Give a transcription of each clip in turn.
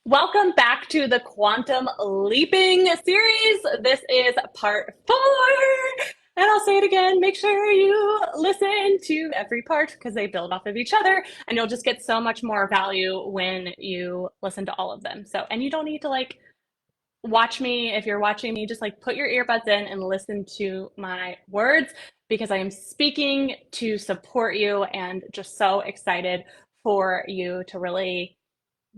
Welcome back to the Quantum Leaping series. This is part 4. And I'll say it again, make sure you listen to every part because they build off of each other and you'll just get so much more value when you listen to all of them. And you don't need to watch me. If you're watching me, just put your earbuds in and listen to my words because I am speaking to support you and just so excited for you to really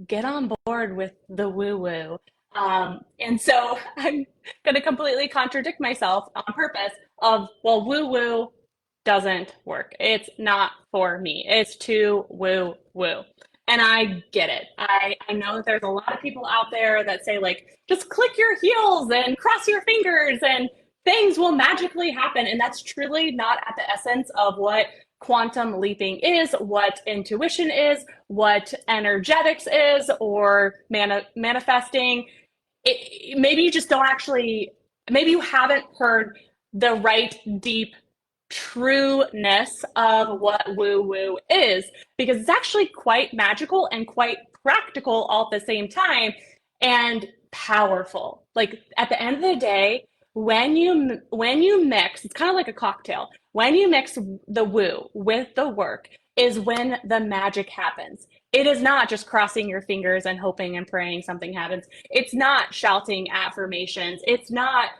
get on board with the woo woo. And so I'm going to completely contradict myself on purpose of, well, woo woo doesn't work. It's not for me. It's too woo woo. And I get it. I know that there's a lot of people out there that say, just click your heels and cross your fingers and things will magically happen. And that's truly not at the essence of what quantum leaping is, what intuition is, what energetics is, or manifesting. Maybe you just don't actually, maybe you haven't heard the right deep trueness of what woo woo is, because it's actually quite magical and quite practical all at the same time and powerful. Like at the end of the day, when you mix, it's kind of like a cocktail. When you mix the woo with the work is when the magic happens. It is not just crossing your fingers and hoping and praying something happens. It's not shouting affirmations. It's not,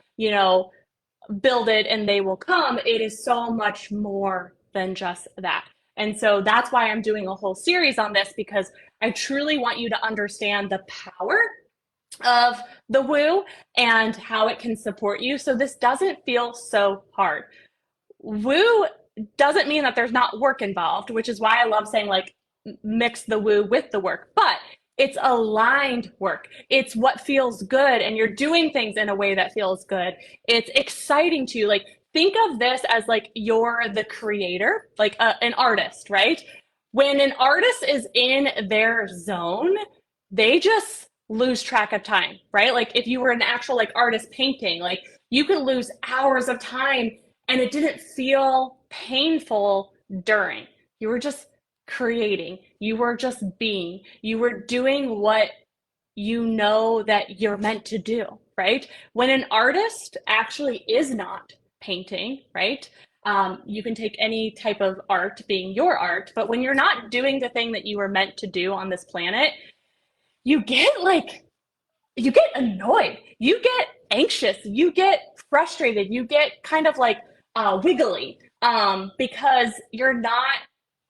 build it and they will come. It is so much more than just that. And so that's why I'm doing a whole series on this, because I truly want you to understand the power of the woo and how it can support you. So this doesn't feel so hard. Woo doesn't mean that there's not work involved, which is why I love saying mix the woo with the work, but it's aligned work. It's what feels good, and you're doing things in a way that feels good. It's exciting to you. Think of this as you're the creator, an artist, right? When an artist is in their zone, they just lose track of time, right? If you were an actual artist painting, you could lose hours of time and it didn't feel painful during. You were just creating. You were just being. You were doing what you know that you're meant to do, right? When an artist actually is not painting, right? You can take any type of art being your art, but when you're not doing the thing that you were meant to do on this planet, you get you get annoyed, you get anxious, you get frustrated, you get kind of wiggly because you're not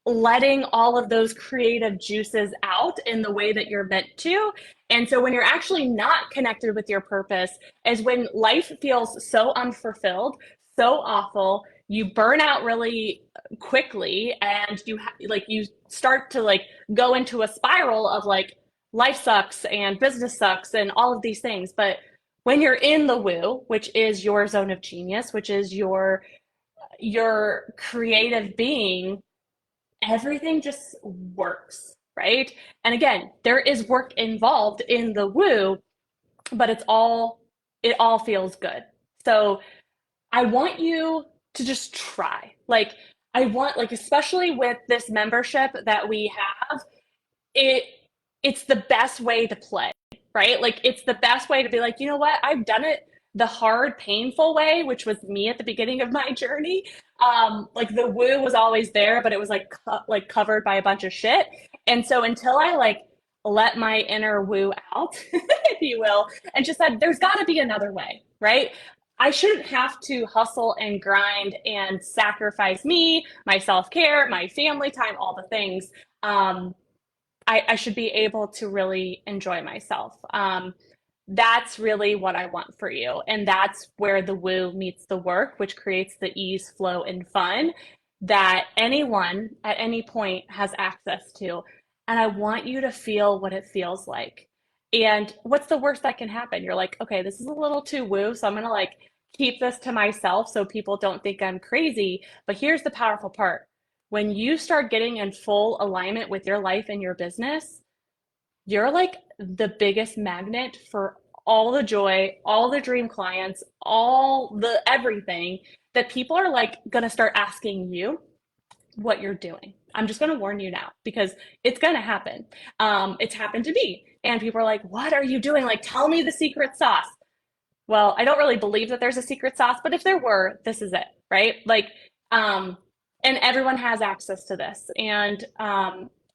letting all of those creative juices out in the way that you're meant to. And so when you're actually not connected with your purpose is when life feels so unfulfilled, so awful, you burn out really quickly and you start to go into a spiral of life sucks and business sucks and all of these things. But when you're in the woo, which is your zone of genius, which is your creative being, everything just works, right? And again, there is work involved in the woo, but it all feels good. So I want you to just try. I want especially with this membership that we have, it it's the best way to play, right? It's the best way to be you know what? I've done it the hard, painful way, which was me at the beginning of my journey. The woo was always there, but it was covered by a bunch of shit. And so until I let my inner woo out, if you will, and just said, there's got to be another way, right? I shouldn't have to hustle and grind and sacrifice me, my self care, my family time, all the things. I should be able to really enjoy myself. That's really what I want for you. And that's where the woo meets the work, which creates the ease, flow, and fun that anyone at any point has access to. And I want you to feel what it feels like. And what's the worst that can happen? You're okay, this is a little too woo, so I'm going to keep this to myself so people don't think I'm crazy. But here's the powerful part. When you start getting in full alignment with your life and your business, you're the biggest magnet for all the joy, all the dream clients, all the everything that people are going to start asking you what you're doing. I'm just going to warn you now because it's going to happen. It's happened to me. And people are like, what are you doing? Like, tell me the secret sauce. Well, I don't really believe that there's a secret sauce, but if there were, this is it, right? Like, um, and everyone has access to this. And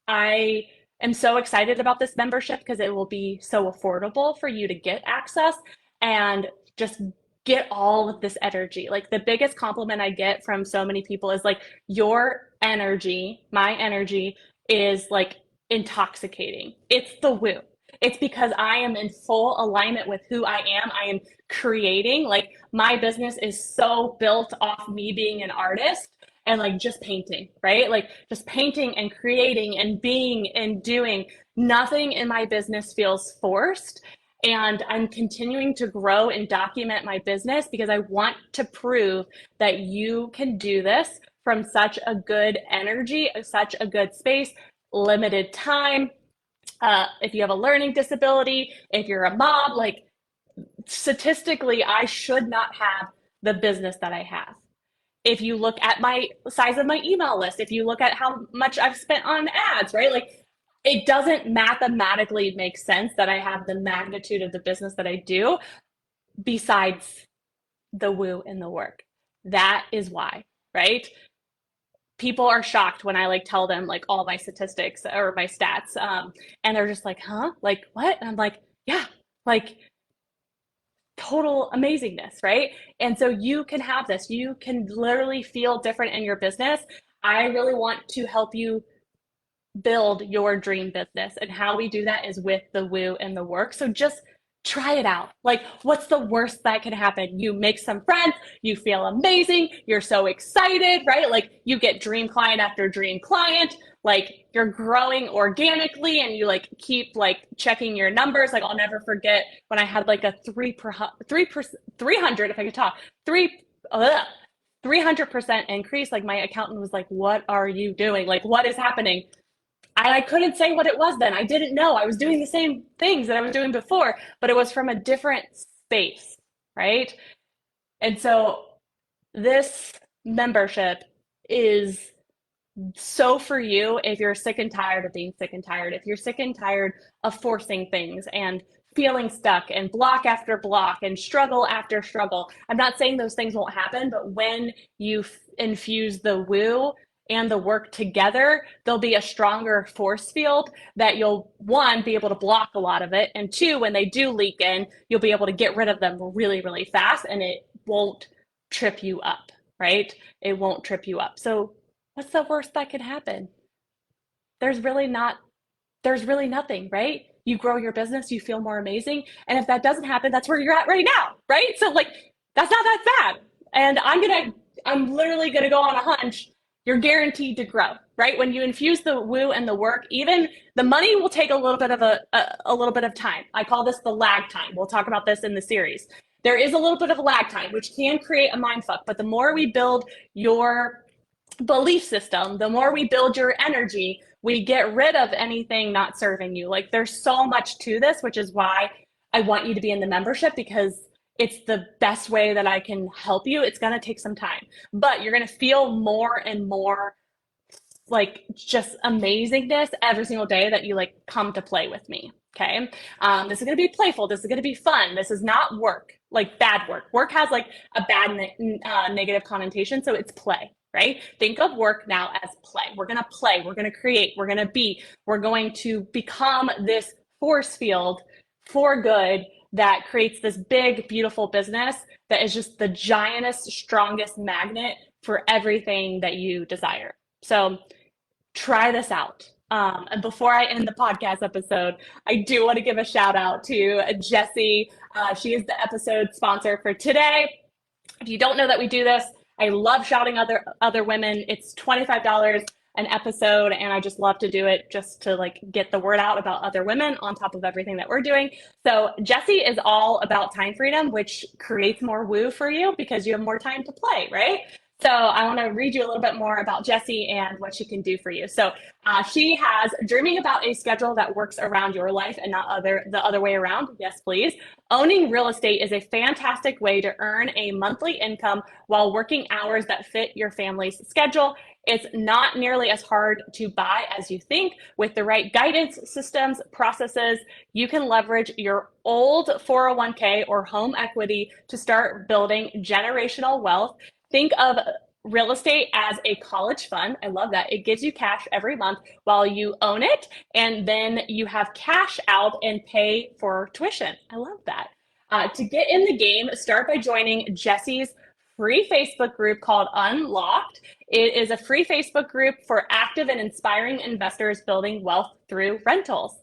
I am so excited about this membership because it will be so affordable for you to get access and just get all of this energy. Like, the biggest compliment I get from so many people is like, your energy, my energy is like intoxicating. It's the woo. It's because I am in full alignment with who I am. I am creating. Like, my business is so built off me being an artist and like just painting, right? Like, just painting and creating and being and doing. Nothing in my business feels forced. And I'm continuing to grow and document my business because I want to prove that you can do this from such a good energy, such a good space, limited time. If you have a learning disability, if you're a mom, like, statistically, I should not have the business that I have. If you look at my size of my email list, if you look at how much I've spent on ads, right? Like, it doesn't mathematically make sense that I have the magnitude of the business that I do besides the woo and the work. That is why, right? People are shocked when I like tell them like all my statistics or my stats. And they're just like, huh? Like, what? And I'm like, yeah, like, total amazingness, right? And so you can have this. You can literally feel different in your business. I really want to help you build your dream business. And how we do that is with the woo and the work. So just try it out. Like, what's the worst that can happen? You make some friends, you feel amazing, you're so excited, right? Like, you get dream client after dream client, like, you're growing organically and you like keep like checking your numbers. Like, I'll never forget when I had like a 300, if I could talk, 300% increase. Like, my accountant was like, what are you doing? Like, what is happening? I couldn't say what it was then. I didn't know. I was doing the same things that I was doing before, but it was from a different space, right? And so this membership is so for you if you're sick and tired of being sick and tired, if you're sick and tired of forcing things and feeling stuck and block after block and struggle after struggle. I'm not saying those things won't happen, but when you infuse the woo and the work together, there'll be a stronger force field that you'll, one, be able to block a lot of it. And two, when they do leak in, you'll be able to get rid of them really, really fast and it won't trip you up, right? It won't trip you up. So what's the worst that could happen? There's really not, there's really nothing, right? You grow your business, you feel more amazing. And if that doesn't happen, that's where you're at right now, right? So like, that's not that bad. And I'm literally gonna go on a hunch. You're guaranteed to grow, right? When you infuse the woo and the work, even the money will take a little bit of a little bit of time. I call this the lag time. We'll talk about this in the series. There is a little bit of a lag time, which can create a mind fuck. But the more we build your belief system, the more we build your energy, we get rid of anything not serving you. Like, there's so much to this, which is why I want you to be in the membership, because it's the best way that I can help you. It's going to take some time, but you're going to feel more and more like just amazingness every single day that you like come to play with me. Okay. This is going to be playful. This is going to be fun. This is not work, like bad work. Work has like a bad negative connotation. So it's play, right? Think of work now as play. We're going to play. We're going to create. We're going to be. We're going to become this force field for good that creates this big, beautiful business that is just the giantest, strongest magnet for everything that you desire. So try this out. And before I end the podcast episode, I do want to give a shout out to Jessie. She is the episode sponsor for today. If you don't know that we do this, I love shouting other women. It's $25 an episode, and I just love to do it just to like get the word out about other women on top of everything that we're doing. So Jessie is all about time freedom, which creates more woo for you because you have more time to play, right? So I want to read you a little bit more about Jessie and what she can do for you. So she has dreaming about a schedule that works around your life and not the other way around. Yes, please. Owning real estate is a fantastic way to earn a monthly income while working hours that fit your family's schedule. It's not nearly as hard to buy as you think. With the right guidance, systems, processes, you can leverage your old 401k or home equity to start building generational wealth. Think of real estate as a college fund. I love that. It gives you cash every month while you own it, and then you have cash out and pay for tuition. I love that. To get in the game, start by joining Jesse's free Facebook group called Unlocked. It is a free Facebook group for active and inspiring investors building wealth through rentals.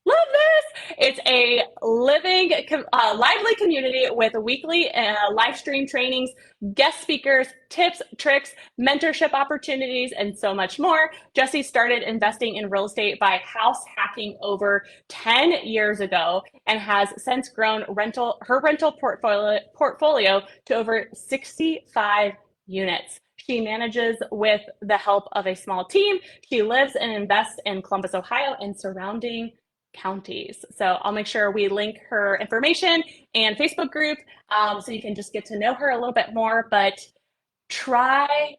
Love this. It's a lively community with weekly live stream trainings, guest speakers, tips, tricks, mentorship opportunities, and so much more. Jessie started investing in real estate by house hacking over 10 years ago and has since grown her rental portfolio to over 65 units. She manages with the help of a small team. She lives and invests in Columbus, Ohio, and surrounding counties. So I'll make sure we link her information and Facebook group so you can just get to know her a little bit more. But try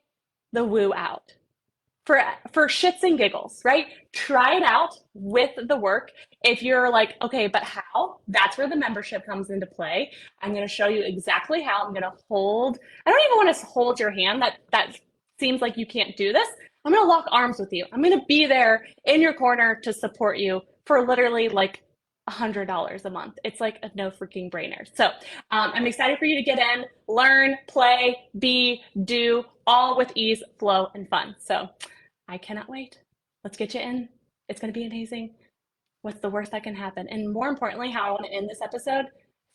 the woo out for shits and giggles, right? Try it out with the work. If you're like, okay, but how? That's where the membership comes into play. I'm going to show you exactly how. I'm going to hold. I don't even want to hold your hand. That seems like you can't do this. I'm going to lock arms with you. I'm going to be there in your corner to support you for literally like $100 a month. It's like a no freaking brainer. So I'm excited for you to get in, learn, play, be, do, all with ease, flow, and fun. So I cannot wait. Let's get you in. It's going to be amazing. What's the worst that can happen? And more importantly, how I want to end this episode,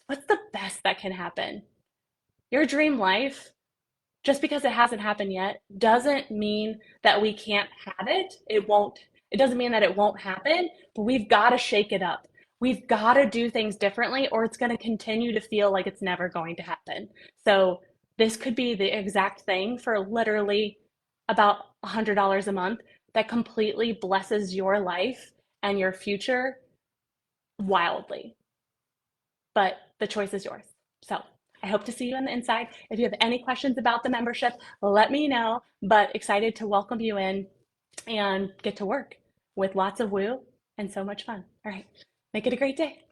what's the best that can happen? Your dream life, just because it hasn't happened yet, doesn't mean that we can't have it. It doesn't mean that it won't happen, but we've got to shake it up. We've got to do things differently, or it's going to continue to feel like it's never going to happen. So this could be the exact thing for literally about $100 a month that completely blesses your life and your future wildly. But the choice is yours. So I hope to see you on the inside. If you have any questions about the membership, let me know. But excited to welcome you in and get to work with lots of woo and so much fun. All right, make it a great day.